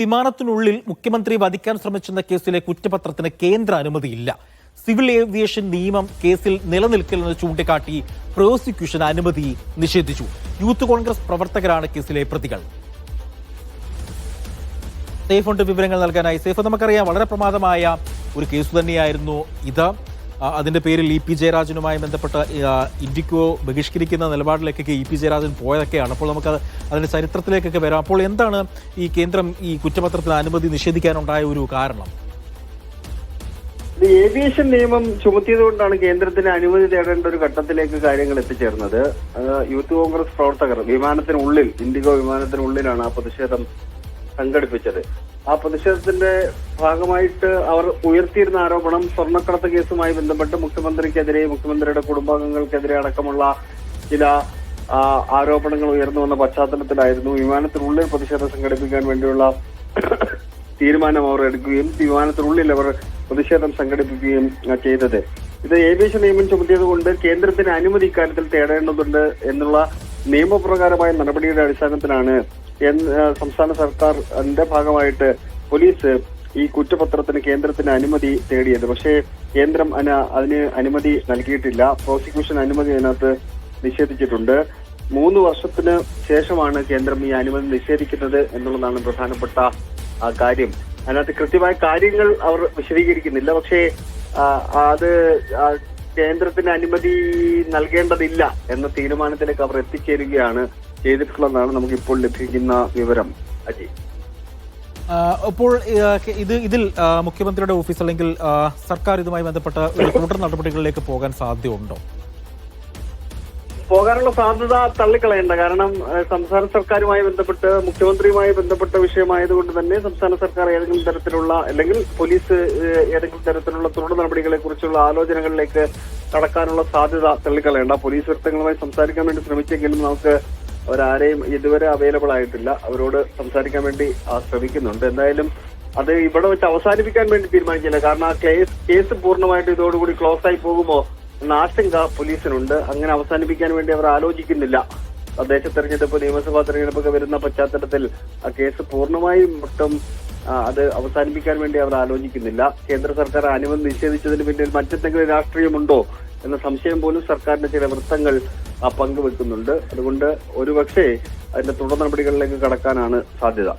വിമാനത്തിനുള്ളിൽ മുഖ്യമന്ത്രി വധിക്കാൻ ശ്രമിച്ചെന്ന കേസിലെ കുറ്റപത്രത്തിന് കേന്ദ്ര അനുമതിയില്ല. സിവിൽ ഏവിയേഷൻ നിയമം കേസിൽ നിലനിൽക്കില്ലെന്ന് ചൂണ്ടിക്കാട്ടി പ്രോസിക്യൂഷൻ അനുമതി നിഷേധിച്ചു. യൂത്ത് കോൺഗ്രസ് പ്രവർത്തകരാണ് കേസിലെ പ്രതികൾ. സേഫുണ്ട് വിവരങ്ങൾ നൽകാനായി. സേഫ്, നമുക്കറിയാം വളരെ പ്രമാദമായ ഒരു കേസ് തന്നെയായിരുന്നു ഇത്. അതിന്റെ പേരിൽ ഇ.പി. ജയരാജനുമായി ബന്ധപ്പെട്ട ഇൻഡിഗോ ബഹിഷ്കരിക്കുന്ന നിലപാടിലേക്കൊക്കെ ഇ.പി. ജയരാജൻ പോയതൊക്കെയാണ്. അപ്പോൾ നമുക്ക് അതിന്റെ ചരിത്രത്തിലേക്കൊക്കെ വരാം. അപ്പോൾ എന്താണ് ഈ കേന്ദ്രം ഈ കുറ്റപത്രത്തിന് അനുമതി നിഷേധിക്കാനുണ്ടായ ഒരു കാരണം? ഏവിയേഷൻ നിയമം ചുമത്തിയതുകൊണ്ടാണ് കേന്ദ്രത്തിന് അനുമതി തേടേണ്ട ഒരു ഘട്ടത്തിലേക്ക് കാര്യങ്ങൾ എത്തിച്ചേർന്നത്. യൂത്ത് കോൺഗ്രസ് പ്രവർത്തകർ വിമാനത്തിനുള്ളിൽ, ഇൻഡിഗോ വിമാനത്തിനുള്ളിലാണ് ആ പ്രതിഷേധം സംഘടിപ്പിച്ചത്. ആ പ്രതിഷേധത്തിന്റെ ഭാഗമായിട്ട് അവർ ഉയർത്തിയിരുന്ന ആരോപണം സ്വർണ്ണക്കടത്ത് കേസുമായി ബന്ധപ്പെട്ട് മുഖ്യമന്ത്രിക്കെതിരെ, മുഖ്യമന്ത്രിയുടെ കുടുംബാംഗങ്ങൾക്കെതിരെ അടക്കമുള്ള ചില ആരോപണങ്ങൾ ഉയർന്നു വന്ന പശ്ചാത്തലത്തിലായിരുന്നു വിമാനത്തിനുള്ളിൽ പ്രതിഷേധം സംഘടിപ്പിക്കാൻ വേണ്ടിയുള്ള തീരുമാനം അവർ എടുക്കുകയും വിമാനത്തിനുള്ളിൽ അവർ പ്രതിഷേധം സംഘടിപ്പിക്കുകയും ചെയ്തത്. ഇത് ഏവിയേഷൻ നിയമം ചുമത്തിയത് കൊണ്ട് കേന്ദ്രത്തിന് അനുമതി ഇക്കാര്യത്തിൽ തേടേണ്ടതുണ്ട് എന്നുള്ള നിയമപ്രകാരമായ നടപടിയുടെ അടിസ്ഥാനത്തിലാണ് സംസ്ഥാന സർക്കാരിന്റെ ഭാഗമായിട്ട് പോലീസ് ഈ കുറ്റപത്രത്തിന് കേന്ദ്രത്തിന് അനുമതി തേടിയത്. പക്ഷേ കേന്ദ്രം അതിന് അനുമതി നൽകിയിട്ടില്ല. പ്രോസിക്യൂഷൻ അനുമതി അതിനകത്ത് നിഷേധിച്ചിട്ടുണ്ട്. 3 വർഷത്തിന് ശേഷമാണ് കേന്ദ്രം ഈ അനുമതി നിഷേധിക്കുന്നത് എന്നുള്ളതാണ് പ്രധാനപ്പെട്ട കാര്യം. അതിനകത്ത് കൃത്യമായ കാര്യങ്ങൾ അവർ വിശദീകരിക്കുന്നില്ല. പക്ഷേ അത് കേന്ദ്രത്തിന് അനുമതി നൽകേണ്ടതില്ല എന്ന തീരുമാനത്തിലേക്ക് അവർ എത്തിച്ചേരുകയാണ് ചെയ്തിട്ടുള്ളതാണ് നമുക്കിപ്പോൾ ലഭിക്കുന്ന വിവരം. അജയ്, അപ്പോൾ ഇതിൽ മുഖ്യമന്ത്രിയുടെ ഓഫീസ് അല്ലെങ്കിൽ സർക്കാർ ഇതുമായി ബന്ധപ്പെട്ട തുടർ നടപടികളിലേക്ക് പോകാൻ സാധ്യതയുണ്ടോ? പോകാനുള്ള സാധ്യത തള്ളിക്കളയണ്ട. കാരണം സംസ്ഥാന സർക്കാരുമായി ബന്ധപ്പെട്ട്, മുഖ്യമന്ത്രിയുമായി ബന്ധപ്പെട്ട വിഷയമായതുകൊണ്ട് തന്നെ സംസ്ഥാന സർക്കാർ ഏതെങ്കിലും തരത്തിലുള്ള, അല്ലെങ്കിൽ പോലീസ് ഏതെങ്കിലും തരത്തിലുള്ള തുടർ നടപടികളെ കുറിച്ചുള്ള ആലോചനകളിലേക്ക് കടക്കാനുള്ള സാധ്യത തള്ളിക്കളയണ്ട. പോലീസ് വൃത്തങ്ങളുമായി സംസാരിക്കാൻ വേണ്ടി ശ്രമിച്ചെങ്കിലും നമുക്ക് അവരാരെയും ഇതുവരെ അവൈലബിൾ ആയിട്ടില്ല. അവരോട് സംസാരിക്കാൻ വേണ്ടി ശ്രമിക്കുന്നുണ്ട്. എന്തായാലും അത് ഇവിടെ വെച്ച് അവസാനിപ്പിക്കാൻ വേണ്ടി തീരുമാനിച്ചില്ല. കാരണം ആ കേസ് പൂർണ്ണമായിട്ട് ഇതോടുകൂടി ക്ലോസ് ആയി പോകുമോ എന്ന ആശങ്ക പോലീസിനുണ്ട്. അങ്ങനെ അവസാനിപ്പിക്കാൻ വേണ്ടി അവർ ആലോചിക്കുന്നില്ല. തദ്ദേശ തെരഞ്ഞെടുപ്പ്, നിയമസഭാ തെരഞ്ഞെടുപ്പൊക്കെ വരുന്ന പശ്ചാത്തലത്തിൽ ആ കേസ് പൂർണ്ണമായും അത് അവസാനിപ്പിക്കാൻ വേണ്ടി അവർ ആലോചിക്കുന്നില്ല. കേന്ദ്ര സർക്കാർ അനുമതി നിഷേധിച്ചതിന് പിന്നിൽ മറ്റെന്തെങ്കിലും രാഷ്ട്രീയമുണ്ടോ എന്ന സംശയം പോലും സർക്കാരിന്റെ ചില വൃത്തങ്ങൾ പങ്കുവെക്കുന്നുണ്ട്. അതുകൊണ്ട് ഒരുപക്ഷെ അതിന്റെ തുടർ നടപടികളിലേക്ക് കടക്കാനാണ് സാധ്യത.